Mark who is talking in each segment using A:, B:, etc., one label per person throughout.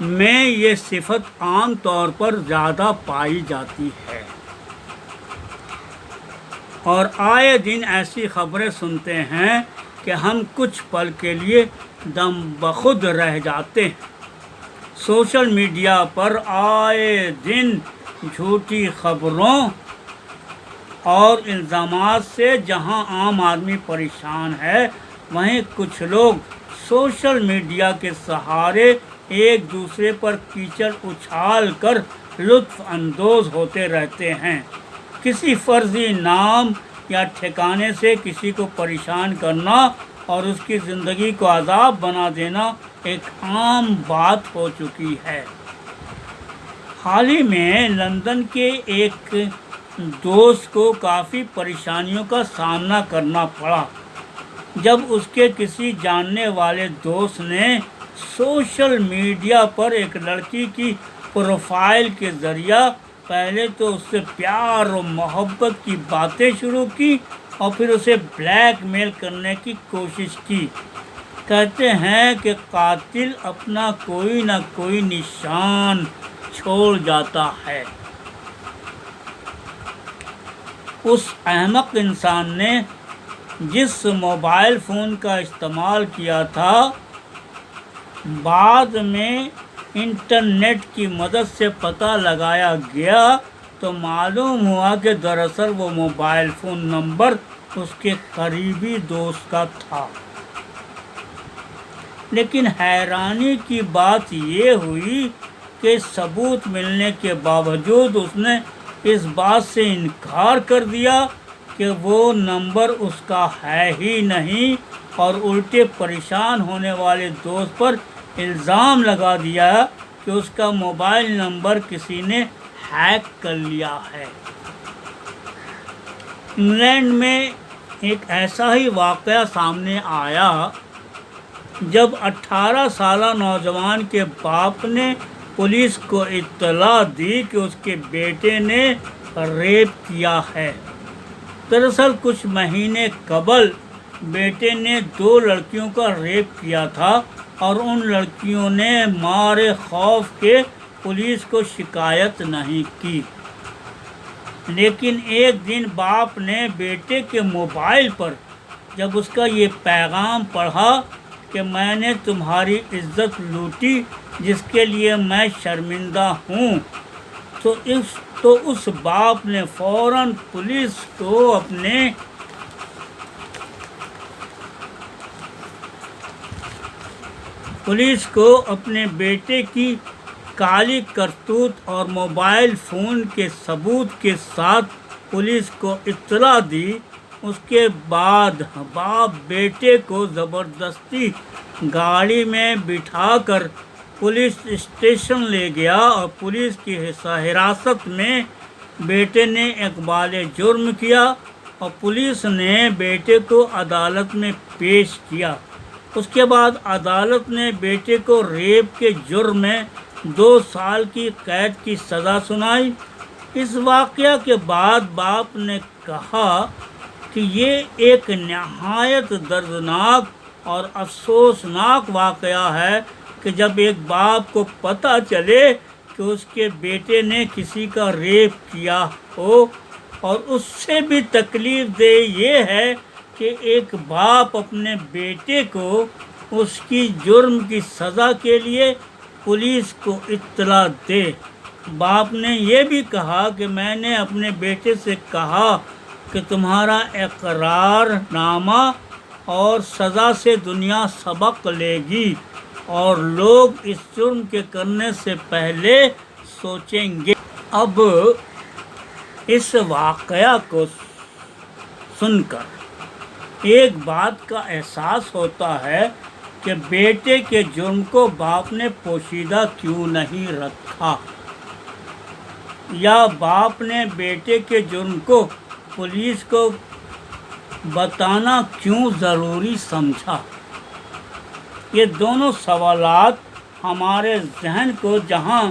A: میں یہ صفت عام طور پر زیادہ پائی جاتی ہے، اور آئے دن ایسی خبریں سنتے ہیں کہ ہم کچھ پل کے لیے دم بخود رہ جاتے ہیں۔ سوشل میڈیا پر آئے دن جھوٹی خبروں اور الزامات سے جہاں عام آدمی پریشان ہے، وہیں کچھ لوگ سوشل میڈیا کے سہارے ایک دوسرے پر کیچڑ اچھال کر لطف اندوز ہوتے رہتے ہیں۔ کسی فرضی نام یا ٹھکانے سے کسی کو پریشان کرنا اور اس کی زندگی کو عذاب بنا دینا ایک عام بات ہو چکی ہے۔ حال ہی میں لندن کے ایک دوست کو کافی پریشانیوں کا سامنا کرنا پڑا جب اس کے کسی جاننے والے دوست نے سوشل میڈیا پر ایک لڑکی کی پروفائل کے ذریعہ پہلے تو اس سے پیار و محبت کی باتیں شروع کی اور پھر اسے بلیک میل کرنے کی کوشش کی۔ کہتے ہیں کہ قاتل اپنا کوئی نہ کوئی نشان چھوڑ جاتا ہے۔ اس احمق انسان نے جس موبائل فون کا استعمال کیا تھا، بعد میں انٹرنیٹ کی مدد سے پتہ لگایا گیا تو معلوم ہوا کہ دراصل وہ موبائل فون نمبر اس کے قریبی دوست کا تھا۔ لیکن حیرانی کی بات یہ ہوئی کہ ثبوت ملنے کے باوجود اس نے اس بات سے انکار کر دیا کہ وہ نمبر اس کا ہے ہی نہیں، اور الٹے پریشان ہونے والے دوست پر الزام لگا دیا کہ اس کا موبائل نمبر کسی نے ہیک کر لیا ہے۔ انگلینڈ میں ایک ایسا ہی واقعہ سامنے آیا جب 18 سالہ نوجوان کے باپ نے پولیس کو اطلاع دی کہ اس کے بیٹے نے ریپ کیا ہے۔ دراصل کچھ مہینے قبل بیٹے نے 2 لڑکیوں کا ریپ کیا تھا اور ان لڑکیوں نے مارے خوف کے پولیس کو شکایت نہیں کی۔ لیکن ایک دن باپ نے بیٹے کے موبائل پر جب اس کا یہ پیغام پڑھا کہ میں نے تمہاری عزت لوٹی جس کے لیے میں شرمندہ ہوں، تو اس باپ نے فوراً پولیس کو اپنے بیٹے کی کالی کرتوت اور موبائل فون کے ثبوت کے ساتھ پولیس کو اطلاع دی۔ اس کے بعد باپ بیٹے کو زبردستی گاڑی میں بٹھا کر پولیس اسٹیشن لے گیا اور پولیس کی حراست میں بیٹے نے اقبال جرم کیا اور پولیس نے بیٹے کو عدالت میں پیش کیا۔ اس کے بعد عدالت نے بیٹے کو ریپ کے جرم میں 2 سال کی قید کی سزا سنائی۔ اس واقعہ کے بعد باپ نے کہا کہ یہ ایک نہایت دردناک اور افسوسناک واقعہ ہے کہ جب ایک باپ کو پتہ چلے کہ اس کے بیٹے نے کسی کا ریپ کیا ہو، اور اس سے بھی تکلیف دہ یہ ہے کہ ایک باپ اپنے بیٹے کو اس کی جرم کی سزا کے لیے پولیس کو اطلاع دے۔ باپ نے یہ بھی کہا کہ میں نے اپنے بیٹے سے کہا کہ تمہارا اقرار نامہ اور سزا سے دنیا سبق لے گی اور لوگ اس جرم کے کرنے سے پہلے سوچیں گے۔ اب اس واقعہ کو سن کر ایک بات کا احساس ہوتا ہے کہ بیٹے کے جرم کو باپ نے پوشیدہ کیوں نہیں رکھا، یا باپ نے بیٹے کے جرم کو پولیس کو بتانا کیوں ضروری سمجھا۔ یہ دونوں سوالات ہمارے ذہن کو جہاں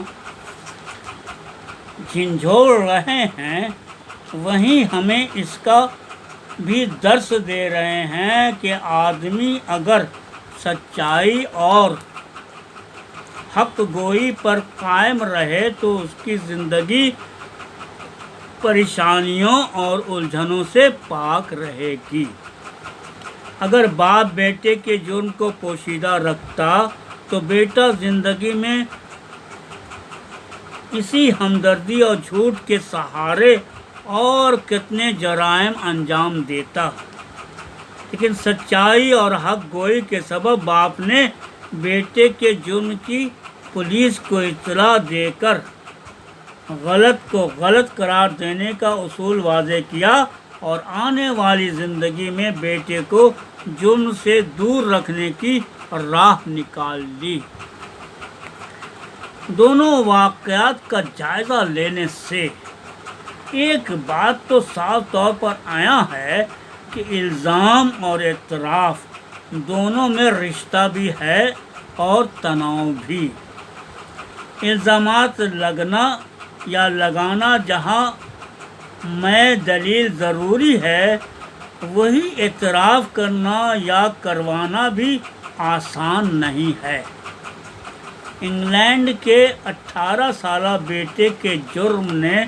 A: جھنجھوڑ رہے ہیں، وہیں ہمیں اس کا بھی درس دے رہے ہیں کہ آدمی اگر سچائی اور حق گوئی پر قائم رہے تو اس کی زندگی پریشانیوں اور الجھنوں سے پاک رہے گی۔ اگر باپ بیٹے کے جرم کو پوشیدہ رکھتا تو بیٹا زندگی میں اسی ہمدردی اور جھوٹ کے سہارے اور کتنے جرائم انجام دیتا، لیکن سچائی اور حق گوئی کے سبب باپ نے بیٹے کے جرم کی پولیس کو اطلاع دے کر غلط کو غلط قرار دینے کا اصول واضح کیا اور آنے والی زندگی میں بیٹے کو جرم سے دور رکھنے کی راہ نکال لی۔ دونوں واقعات کا جائزہ لینے سے ایک بات تو صاف طور پر آیا ہے کہ الزام اور اعتراف دونوں میں رشتہ بھی ہے اور تناؤ بھی۔ الزامات لگنا یا لگانا جہاں میں دلیل ضروری ہے، وہی اعتراف کرنا یا کروانا بھی آسان نہیں ہے۔ انگلینڈ کے 18 سالہ بیٹے کے جرم نے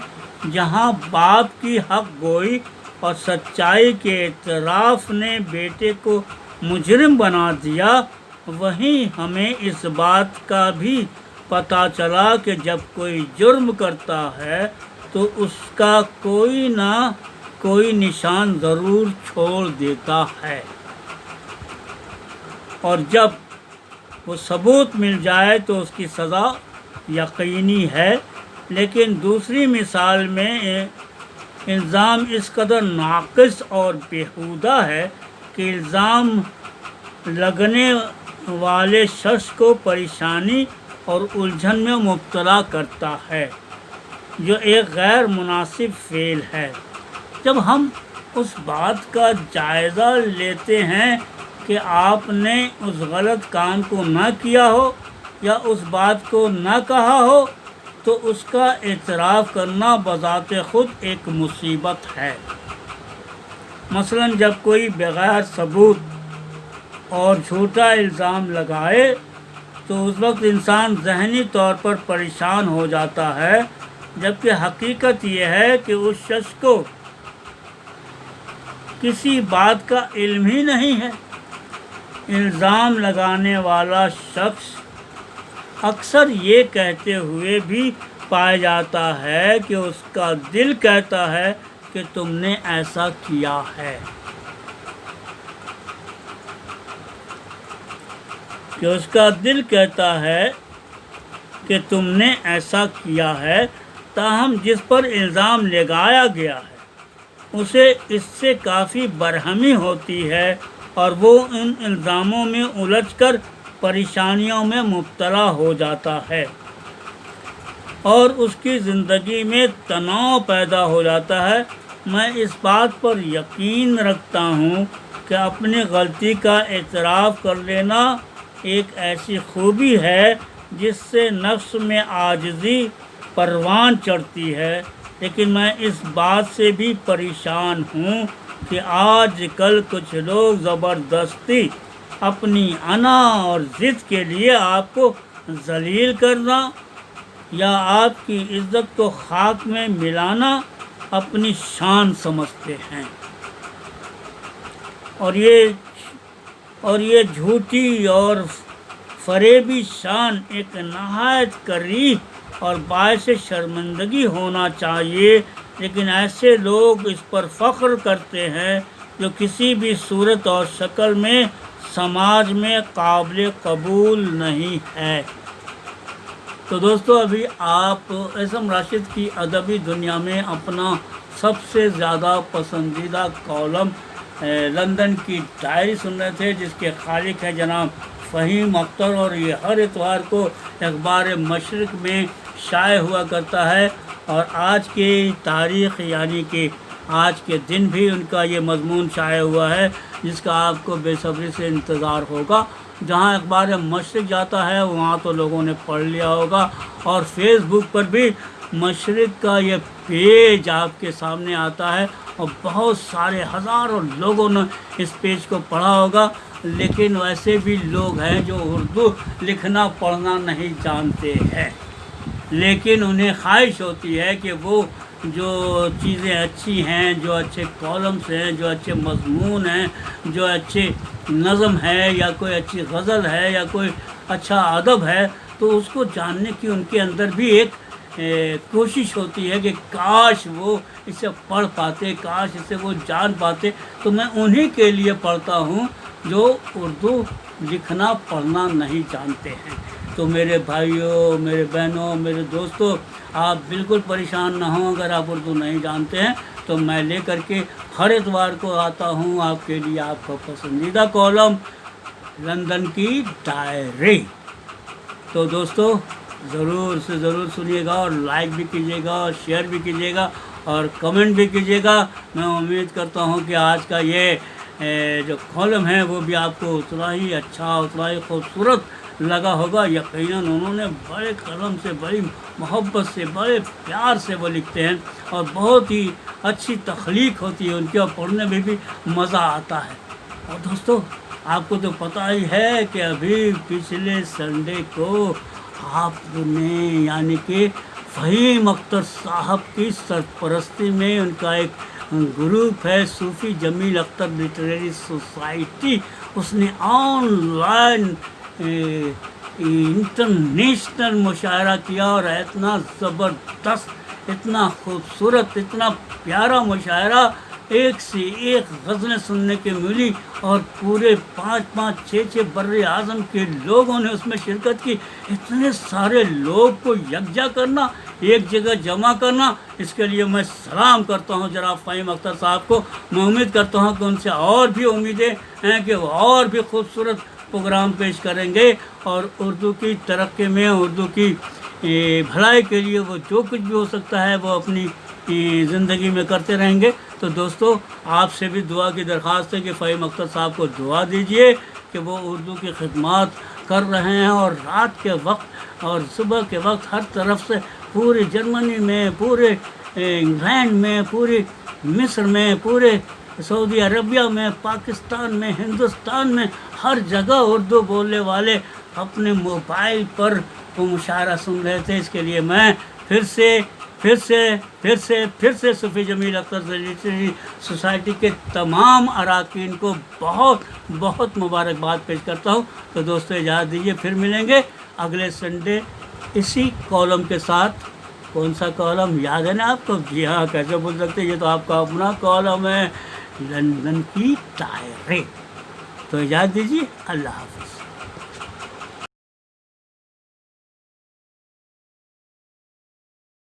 A: جہاں باپ کی حق گوئی اور سچائی کے اعتراف نے بیٹے کو مجرم بنا دیا، وہیں ہمیں اس بات کا بھی پتہ چلا کہ جب کوئی جرم کرتا ہے تو اس کا کوئی نہ کوئی نشان ضرور چھوڑ دیتا ہے، اور جب وہ ثبوت مل جائے تو اس کی سزا یقینی ہے۔ لیکن دوسری مثال میں الزام اس قدر ناقص اور بیہودہ ہے کہ الزام لگنے والے شخص کو پریشانی اور الجھن میں مبتلا کرتا ہے، جو ایک غیر مناسب فعل ہے۔ جب ہم اس بات کا جائزہ لیتے ہیں کہ آپ نے اس غلط کام کو نہ کیا ہو یا اس بات کو نہ کہا ہو، تو اس کا اعتراف کرنا بذات خود ایک مصیبت ہے۔ مثلا جب کوئی بغیر ثبوت اور جھوٹا الزام لگائے تو اس وقت انسان ذہنی طور پر پریشان ہو جاتا ہے، جبکہ حقیقت یہ ہے کہ اس شخص کو کسی بات کا علم ہی نہیں ہے۔ الزام لگانے والا شخص اکثر یہ کہتے ہوئے بھی پایا جاتا ہے کہ اس کا دل کہتا ہے کہ تم نے ایسا کیا ہے، اس کا دل کہتا ہے کہ تم نے ایسا کیا ہے، تاہم جس پر الزام لگایا گیا ہے اسے اس سے کافی برہمی ہوتی ہے اور وہ ان الزاموں میں الجھ کر پریشانیوں میں مبتلا ہو جاتا ہے اور اس کی زندگی میں تناؤ پیدا ہو جاتا ہے۔ میں اس بات پر یقین رکھتا ہوں کہ اپنی غلطی کا اعتراف کر لینا ایک ایسی خوبی ہے جس سے نفس میں عاجزی پروان چڑھتی ہے، لیکن میں اس بات سے بھی پریشان ہوں کہ آج کل کچھ لوگ زبردستی اپنی انا اور ضد کے لیے آپ کو ذلیل کرنا یا آپ کی عزت کو خاک میں ملانا اپنی شان سمجھتے ہیں، اور یہ جھوٹی اور فریبی شان ایک نہایت قریب اور باعث شرمندگی ہونا چاہیے، لیکن ایسے لوگ اس پر فخر کرتے ہیں جو کسی بھی صورت اور شکل میں سماج میں قابل قبول نہیں ہے۔ تو دوستو، ابھی آپ اعظم راشد کی ادبی دنیا میں اپنا سب سے زیادہ پسندیدہ کالم لندن کی ڈائری سن رہے تھے، جس کے خالق ہیں جناب فہیم اختر، اور یہ ہر اتوار کو اخبار مشرق میں شائع ہوا کرتا ہے، اور آج کی تاریخ یعنی کہ آج کے دن بھی ان کا یہ مضمون شائع ہوا ہے، جس کا آپ کو بے صبری سے انتظار ہوگا۔ جہاں اخبار مشرق جاتا ہے وہاں تو لوگوں نے پڑھ لیا ہوگا، اور فیس بک پر بھی مشرق کا یہ پیج آپ کے سامنے آتا ہے اور بہت سارے ہزاروں لوگوں نے اس پیج کو پڑھا ہوگا، لیکن ویسے بھی لوگ ہیں جو اردو لکھنا پڑھنا نہیں جانتے ہیں، لیکن انہیں خواہش ہوتی ہے کہ وہ جو چیزیں اچھی ہیں، جو اچھے کالمس ہیں، جو اچھے مضمون ہیں، جو اچھے نظم ہے یا کوئی اچھی غزل ہے یا کوئی اچھا ادب ہے، تو اس کو جاننے کی ان کے اندر بھی ایک کوشش ہوتی ہے کہ کاش وہ اسے پڑھ پاتے، کاش اسے وہ جان پاتے۔ تو میں انہی کے لیے پڑھتا ہوں جو اردو لکھنا پڑھنا نہیں جانتے ہیں۔ تو میرے بھائیوں، میرے بہنوں، میرے دوستوں، آپ بالکل پریشان نہ ہوں اگر آپ اردو نہیں جانتے ہیں، تو میں لے کر کے ہر اتوار کو آتا ہوں آپ کے لیے آپ کا پسندیدہ کالم لندن کی ڈائری۔ تو دوستو ضرور سے ضرور سنیے گا اور لائک بھی کیجیے گا اور شیئر بھی کیجیے گا اور کمنٹ بھی کیجیے گا۔ میں امید کرتا ہوں کہ آج کا یہ جو کالم ہے وہ بھی آپ کو اتنا ہی اچھا، اتنا ہی خوبصورت لگا ہوگا۔ یقیناً انہوں نے بڑے قلم سے، بڑی محبت سے، بڑے پیار سے وہ لکھتے ہیں اور بہت ہی اچھی تخلیق ہوتی ہے ان کی، اور پڑھنے میں بھی مزہ آتا ہے۔ اور دوستو آپ کو تو پتہ ہی ہے کہ ابھی پچھلے سنڈے کو آپ نے یعنی کہ فہیم اختر صاحب کی سرپرستی میں ان کا ایک گروپ ہے صوفی جمیل اختر لٹریری سوسائٹی، اس نے آن لائن انٹرنیشنل مشاعرہ کیا اور اتنا زبردست، اتنا خوبصورت، اتنا پیارا مشاعرہ، ایک سے ایک غزلیں سننے کے ملی اور پورے 5 6 بر اعظم کے لوگوں نے اس میں شرکت کی۔ اتنے سارے لوگ کو یکجا کرنا، ایک جگہ جمع کرنا، اس کے لیے میں سلام کرتا ہوں جناب فہیم اختر صاحب کو۔ میں امید کرتا ہوں کہ ان سے اور بھی امیدیں ہیں کہ وہ اور بھی خوبصورت پروگرام پیش کریں گے اور اردو کی ترقی میں، اردو کی بھلائی کے لیے وہ جو کچھ بھی ہو سکتا ہے وہ اپنی زندگی میں کرتے رہیں گے۔ تو دوستو آپ سے بھی دعا کی درخواست ہے کہ فہیم اختر صاحب کو دعا دیجئے کہ وہ اردو کی خدمات کر رہے ہیں اور رات کے وقت اور صبح کے وقت ہر طرف سے پورے جرمنی میں، پورے انگلینڈ میں، پورے مصر میں، پورے سعودی عربیہ میں، پاکستان میں، ہندوستان میں، ہر جگہ اردو بولنے والے اپنے موبائل پر وہ مشاعرہ سن رہے تھے۔ اس کے لیے میں پھر سے صوفی جمیل اختر لٹریری سوسائٹی کے تمام اراکین کو بہت بہت مبارکباد پیش کرتا ہوں۔ تو دوستو اجازت دیجیے، پھر ملیں گے اگلے سنڈے اسی کالم کے ساتھ۔ کون سا کالم یاد ہے نا آپ کو؟ جی ہاں، کیسے بول سکتے، یہ تو آپ کا اپنا کالم ہے لندن کی ڈائری۔ تو اجازت دیجیے، اللہ حافظ۔